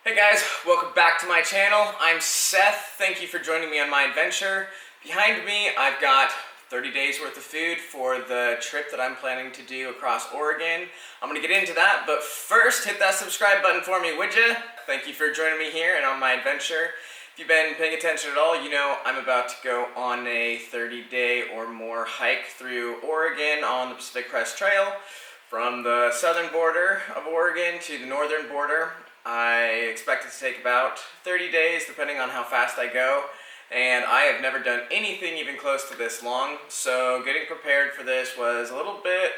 Hey guys, welcome back to my channel. I'm Seth. Thank you for joining me on my adventure. Behind me, I've got 30 days worth of food for the trip that I'm planning to do across Oregon. I'm gonna get into that, but first hit that subscribe button for me, would ya? Thank you for joining me here and on my adventure. If you've been paying attention at all, you know I'm about to go on a 30-day or more hike through Oregon on the Pacific Crest Trail from the southern border of Oregon to the northern border. I expect it to take about 30 days depending on how fast I go, and I have never done anything even close to this long, so getting prepared for this was a little bit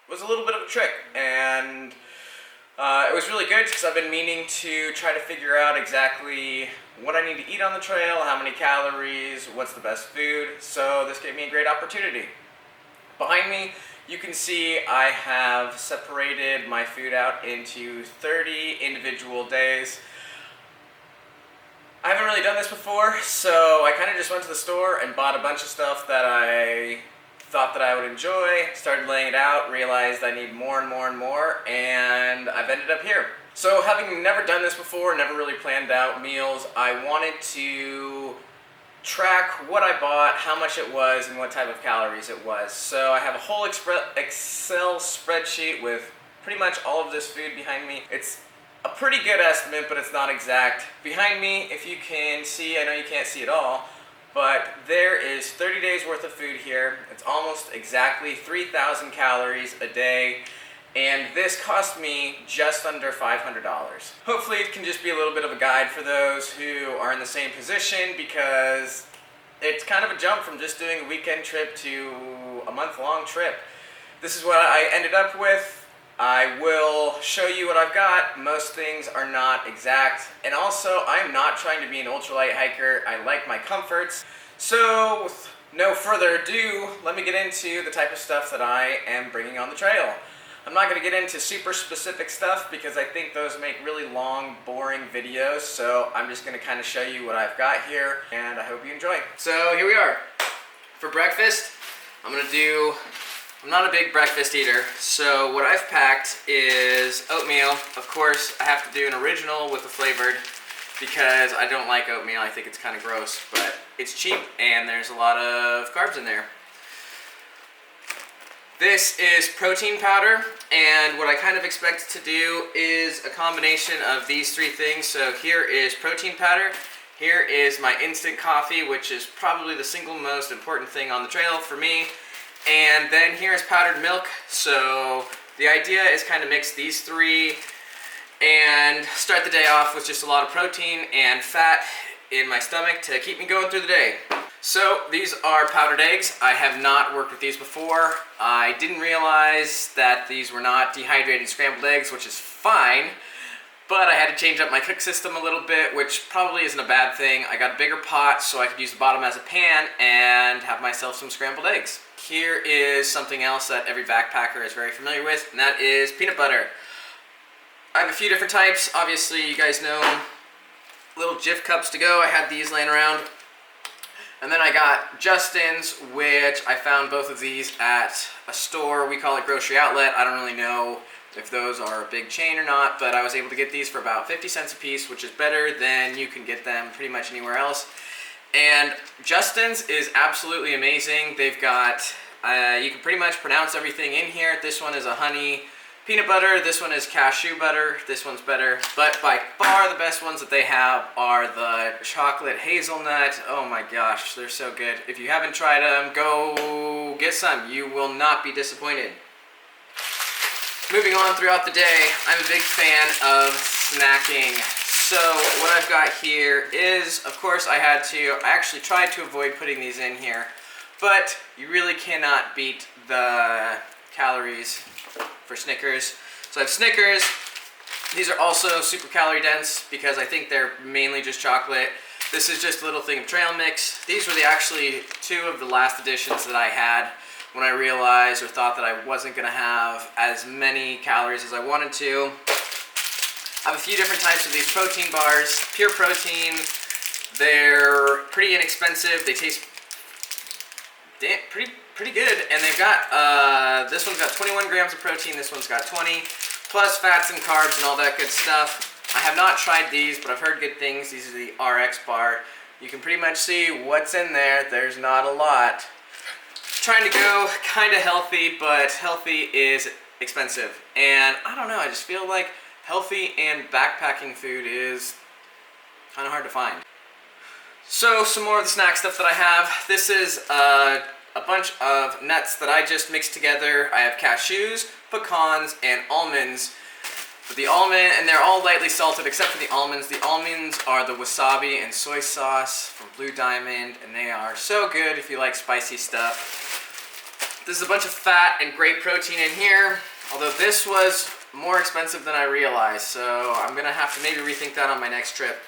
of a trick, and it was really good because I've been meaning to try to figure out exactly what I need to eat on the trail, how many calories, what's the best food, so this gave me a great opportunity. Behind me, you can see I have separated my food out into 30 individual days. I haven't really done this before, so I kind of just went to the store and bought a bunch of stuff that I thought that I would enjoy, started laying it out, realized I need more and more and more, and I've ended up here. So having never done this before, never really planned out meals, I wanted to track what I bought, how much it was, and what type of calories it was. So I have a whole Excel spreadsheet with pretty much all of this food behind me. It's a pretty good estimate, but it's not exact. Behind me, if you can see, I know you can't see it all, but there is 30 days worth of food here. It's almost exactly 3,000 calories a day. And this cost me just under $500. Hopefully it can just be a little bit of a guide for those who are in the same position, because it's kind of a jump from just doing a weekend trip to a month-long trip. This is what I ended up with. I will show you what I've got. Most things are not exact. And also, I'm not trying to be an ultralight hiker. I like my comforts. So with no further ado, let me get into the type of stuff that I am bringing on the trail. I'm not going to get into super specific stuff because I think those make really long, boring videos, so I'm just going to kind of show you what I've got here, and I hope you enjoy. So here we are. For breakfast, I'm not a big breakfast eater, so what I've packed is oatmeal. Of course, I have to do an original with the flavored because I don't like oatmeal. I think it's kind of gross, but it's cheap and there's a lot of carbs in there. This is protein powder, and what I kind of expect to do is a combination of these three things. So here is protein powder, here is my instant coffee, which is probably the single most important thing on the trail for me, and then here's powdered milk. So the idea is kind of mix these three and start the day off with just a lot of protein and fat in my stomach to keep me going through the day. So these are powdered eggs. I have not worked with these before. I didn't realize that these were not dehydrated scrambled eggs, which is fine, but I had to change up my cook system a little bit, which probably isn't a bad thing. I got a bigger pot so I could use the bottom as a pan and have myself some scrambled eggs. Here is something else that every backpacker is very familiar with, and that is peanut butter. I have a few different types. Obviously, you guys know little Jif cups to go. I had these laying around. And then I got Justin's, which I found both of these at a store. We call it Grocery Outlet. I don't really know if those are a big chain or not, but I was able to get these for about 50 cents a piece, which is better than you can get them pretty much anywhere else. And Justin's is absolutely amazing. They've got, you can pretty much pronounce everything in here. This one is a honey peanut butter, this one is cashew butter, this one's better, but by far the best ones that they have are the chocolate hazelnut. Oh my gosh, they're so good. If you haven't tried them, go get some. You will not be disappointed. Moving on throughout the day, I'm a big fan of snacking. So what I've got here is, of course, I actually tried to avoid putting these in here, but you really cannot beat the calories for Snickers. So I have Snickers. These are also super calorie dense because I think they're mainly just chocolate. This is just a little thing of trail mix. These were actually two of the last editions that I had when I realized or thought that I wasn't going to have as many calories as I wanted to. I have a few different types of these protein bars. Pure protein. They're pretty inexpensive. They taste pretty good, and they've got, this one's got 21 grams of protein, this one's got 20, plus fats and carbs and all that good stuff. I have not tried these, but I've heard good things. These are the RX bar. You can pretty much see what's in there. There's not a lot. Trying to go kind of healthy, but healthy is expensive. And I don't know, I just feel like healthy and backpacking food is kind of hard to find. So some more of the snack stuff that I have. This is a bunch of nuts that I just mixed together. I have cashews, pecans, and almonds. But the almond, and they're all lightly salted except for the almonds. The almonds are the wasabi and soy sauce from Blue Diamond, and they are so good if you like spicy stuff. This is a bunch of fat and great protein in here, although this was more expensive than I realized, so I'm gonna have to maybe rethink that on my next trip.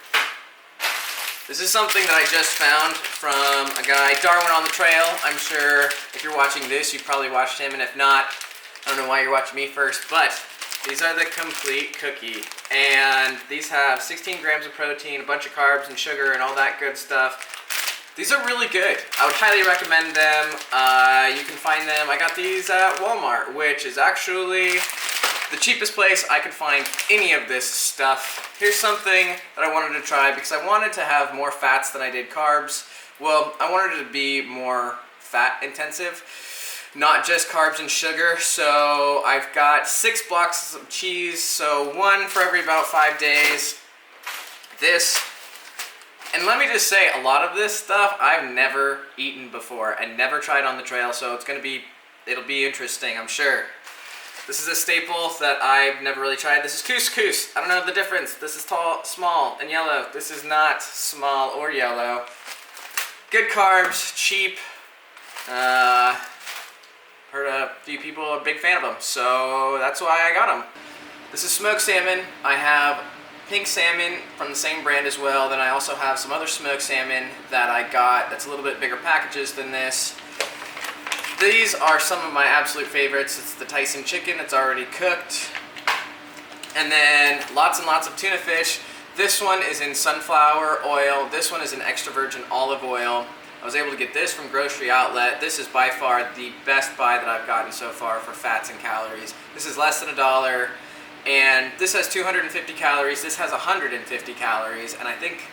This is something that I just found from a guy, Darwin on the Trail. I'm sure if you're watching this, you've probably watched him, and if not, I don't know why you're watching me first, but these are the complete cookie, and these have 16 grams of protein, a bunch of carbs and sugar and all that good stuff. These are really good. I would highly recommend them. You can find them, I got these at Walmart, which is actually the cheapest place I could find any of this stuff. Here's something that I wanted to try because I wanted to have more fats than I did carbs. Well, I wanted it to be more fat intensive, not just carbs and sugar. So I've got 6 blocks of cheese, so 1 for every about 5 days. This, and let me just say, a lot of this stuff I've never eaten before and never tried on the trail, so it'll be interesting, I'm sure. This is a staple that I've never really tried. This is couscous. I don't know the difference. This is tall, small, and yellow. This is not small or yellow. Good carbs, cheap. Heard a few people are a big fan of them, so that's why I got them. This is smoked salmon. I have pink salmon from the same brand as well. Then I also have some other smoked salmon that I got that's a little bit bigger packages than this. These are some of my absolute favorites. It's the Tyson chicken. It's already cooked. And then lots and lots of tuna fish. This one is in sunflower oil. This one is in extra virgin olive oil. I was able to get this from Grocery Outlet. This is by far the best buy that I've gotten so far for fats and calories. This is less than $1, and this has 250 calories. This has 150 calories, and I think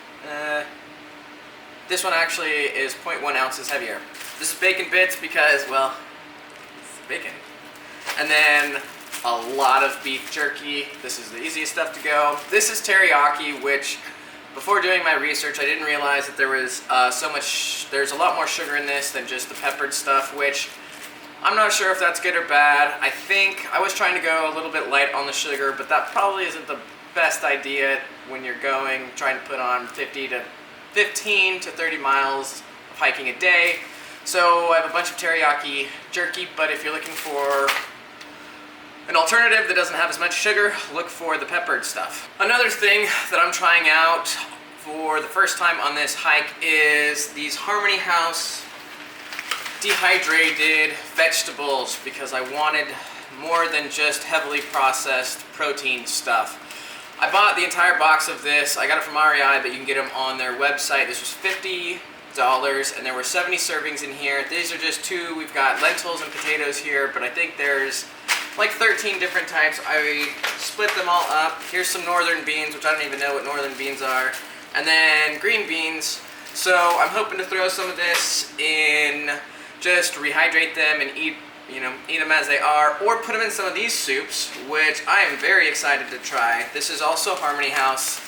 this one actually is 0.1 ounces heavier. This is bacon bits because, well, it's bacon. And then a lot of beef jerky. This is the easiest stuff to go. This is teriyaki, which before doing my research, I didn't realize that there was there's a lot more sugar in this than just the peppered stuff, which I'm not sure if that's good or bad. I think I was trying to go a little bit light on the sugar, but that probably isn't the best idea when you're trying to put on 15 to 30 miles of hiking a day. So I have a bunch of teriyaki jerky, but if you're looking for an alternative that doesn't have as much sugar, look for the peppered stuff. Another thing that I'm trying out for the first time on this hike is these Harmony House dehydrated vegetables, because I wanted more than just heavily processed protein stuff. I bought the entire box of this. I got it from REI, but you can get them on their website. This was $50, and there were 70 servings in here. These are just 2. We've got lentils and potatoes here, but I think there's like 13 different types. I split them all up. Here's some northern beans, which I don't even know what northern beans are, and then green beans. So I'm hoping to throw some of this in, just rehydrate them and eat them as they are, or put them in some of these soups, which I am very excited to try. This is also Harmony House.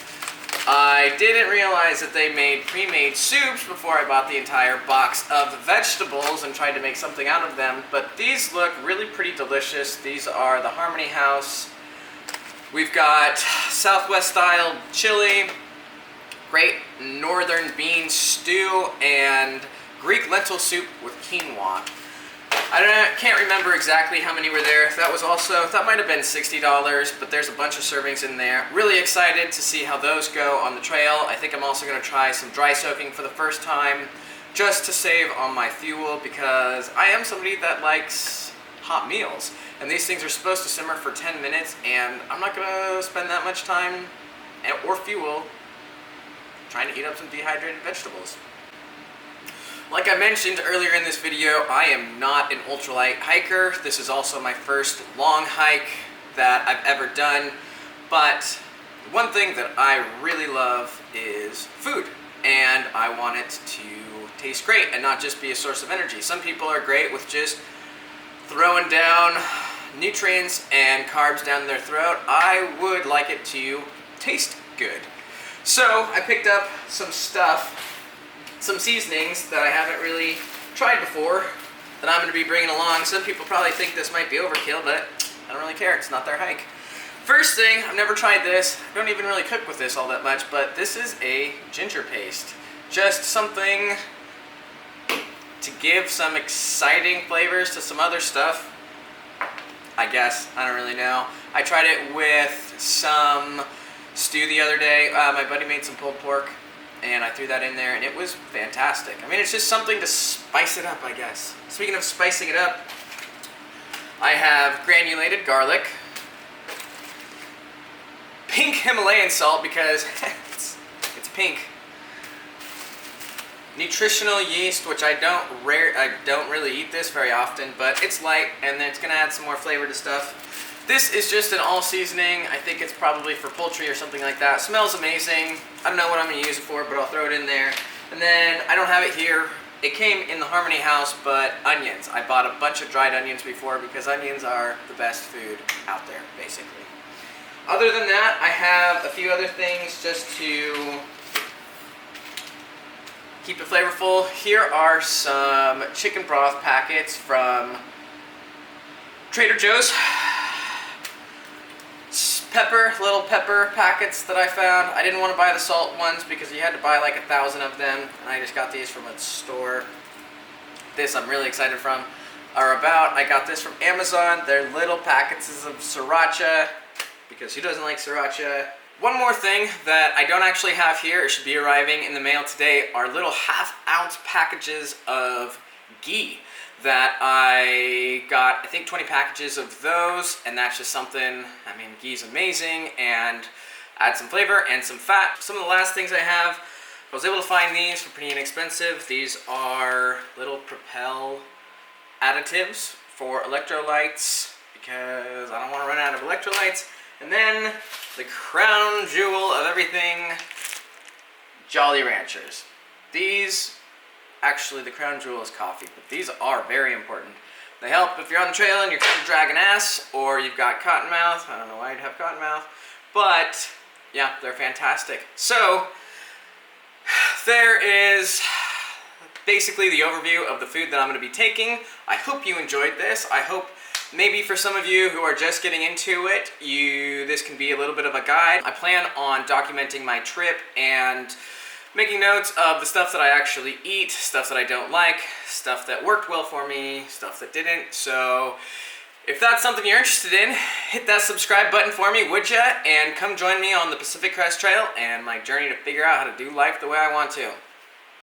I didn't realize that they made pre-made soups before I bought the entire box of vegetables and tried to make something out of them, but these look really pretty delicious. These are the Harmony House. We've got Southwest style chili, great northern bean stew, and Greek lentil soup with quinoa. I can't remember exactly how many were there. That might have been $60, but there's a bunch of servings in there. Really excited to see how those go on the trail. I think I'm also going to try some dry soaking for the first time, just to save on my fuel, because I am somebody that likes hot meals. And these things are supposed to simmer for 10 minutes, and I'm not going to spend that much time or fuel trying to heat up some dehydrated vegetables. Like I mentioned earlier in this video, I am not an ultralight hiker. This is also my first long hike that I've ever done, but One thing that I really love is food, and I want it to taste great and not just be a source of energy. Some people are great with just throwing down nutrients and carbs down their throat. I would like it to taste good. So I picked up some stuff, some seasonings that I haven't really tried before that I'm going to be bringing along. Some people probably think this might be overkill, but I don't really care. It's not their hike. First thing, I've never tried this. I don't even really cook with this all that much, but this is a ginger paste. Just something to give some exciting flavors to some other stuff, I guess. I don't really know. I tried it with some stew the other day. My buddy made some pulled pork, and I threw that in there, and it was fantastic. I mean, it's just something to spice it up, I guess. Speaking of spicing it up, I have granulated garlic, pink Himalayan salt because it's pink, nutritional yeast, which I don't really eat this very often, but it's light, and then it's gonna add some more flavor to stuff. This is just an all seasoning. I think it's probably for poultry or something like that. It smells amazing. I don't know what I'm gonna use it for, but I'll throw it in there. And then I don't have it here. It came in the Harmony house, but onions. I bought a bunch of dried onions before because onions are the best food out there, basically. Other than that, I have a few other things just to keep it flavorful. Here are some chicken broth packets from Trader Joe's. Little pepper packets that I found. I didn't want to buy the salt ones because you had to buy like 1,000 of them, and I just got these from a store. This I'm really excited from. I got this from Amazon. They're little packets of sriracha, because who doesn't like sriracha? One more thing that I don't actually have here, it should be arriving in the mail today, are little half-ounce packages of ghee that I got, I think 20 packages of those, and that's just something, I mean, ghee's amazing, and add some flavor and some fat. Some of the last things I have, I was able to find these for pretty inexpensive. These are little Propel additives for electrolytes, because I don't want to run out of electrolytes. And then the crown jewel of everything, Jolly Ranchers. These, actually the crown jewel is coffee, but these are very important. They help if you're on the trail and you're kind of dragging ass, or you've got cotton mouth. I don't know why you'd have cotton mouth, but yeah, they're fantastic. So there is basically the overview of the food that I'm going to be taking. I hope you enjoyed this. I hope maybe for some of you who are just getting into it, this can be a little bit of a guide. I plan on documenting my trip and making notes of the stuff that I actually eat, stuff that I don't like, stuff that worked well for me, stuff that didn't. So if that's something you're interested in, hit that subscribe button for me, would ya? And come join me on the Pacific Crest Trail and my journey to figure out how to do life the way I want to.